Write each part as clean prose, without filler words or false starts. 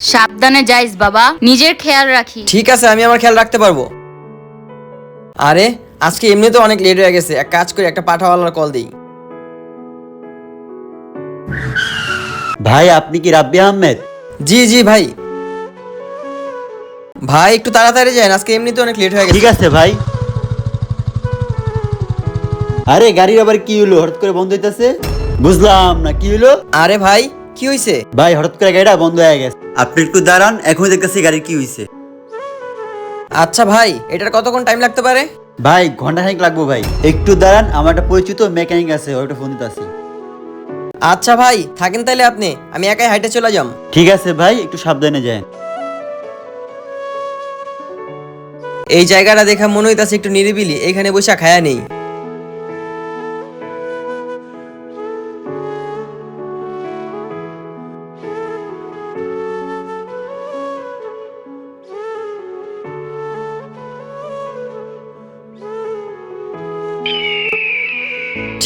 সাবধানে যাইস বাবা, নিজের খেয়াল রাখি। ঠিক আছে, আমি আমার খেয়াল রাখতে পারবো। আরে আজকে এমনিতে অনেক লেট হয়ে গেছে, এক কাজ করি, একটা পাঠাওয়ালার কল দিই। ভাই আপনি কি রাব্বি আহমেদ? জি জি ভাই। ভাই একটু তাড়াতাড়ি যান, আজকে এমনিতে অনেক লেট হয়ে ঠিক গেছে। আছে ভাই। আরে গাড়ির আবার কি হলো, হঠাৎ করে বন্ধ হইতাছে? বুঝলাম না কি হলো। আরে ভাই কি হইছে? ভাই হঠাৎ করে গাড়িটা বন্ধ হয়ে গেছে। আপনি একটু দাঁড়ান, এখনই দেখতেছি গাড়ির কি হইছে। আচ্ছা ভাই, এটার কতক্ষণ টাইম লাগতে পারে? ভাই ঘন্টা খানিক লাগবো ভাই, একটু দাঁড়ান, আমার একটা পরিচিত মেকানিক আছে, ওটা ফোন দিতেছি। আচ্ছা ভাই থাকেন তাইলে আপনি, আমি একাই হাইটে চলে যাম। ঠিক আছে ভাই, একটু সাবধানে যান। এই জায়গাটা দেখা মনে হইতাছে একটু নিরিবিলি, এইখানে বসে খায়া নেই।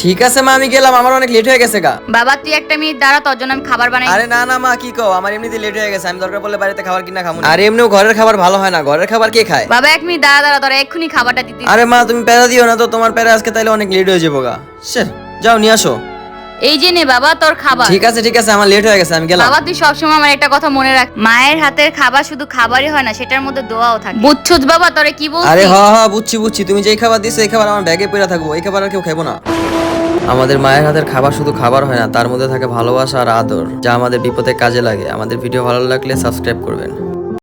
ঠিক আছে মা, আমি গেলাম, আমার অনেক লেট হয়ে গেছে গা। বাবা তুই একটা মিনিট দাঁড়া, তোর জন্য আমি খাবার বানাই। আরে না না মা, কি কও, আমার এমনিতে লেট হয়ে গেছে, আমি দরকার পড়লে বাড়িতে খাবার কিনা খাবো না। আর এমনিও ঘরের খাবার ভালো হয় না, ঘরের খাবার কে খায়? বাবা এক মিনিট দাঁড়া দাঁড়া, তোরা এক্ষুনি খাবারটা দিতে। আরে মা তুমি প্যারা দিও না তো, তোমার প্যারা আজকে তাইলে অনেক লেট হয়ে যাবো গা। যাও নিয়ে আসো। এই যে নে বাবা তোর খাবার। ঠিক আছে ঠিক আছে, আমার লেট হয়ে গেছে, আমি গেলাম। বাবা তুই সবসময় আমার একটা কথা মনে রাখ, মায়ের হাতের খাবার শুধু খাবারই হয় না, সেটার মধ্যে দোয়াও থাকে। বুঝছস বাবা, তোরে কি বলছি? আরে হ হ বুঝছি বুঝছি, তুমি যেই খাবার দিছো এই খাবার আমার ব্যাগে পড়ে থাকবো, এই খাবার আর কেউ খাবো না। আমাদের মায়ের হাতের খাবার শুধু খাবার হয় না, তার মধ্যে থাকে ভালোবাসা আর আদর, যা আমাদের বিপদে কাজে লাগে। আমাদের ভিডিও ভালো লাগলে সাবস্ক্রাইব করবেন।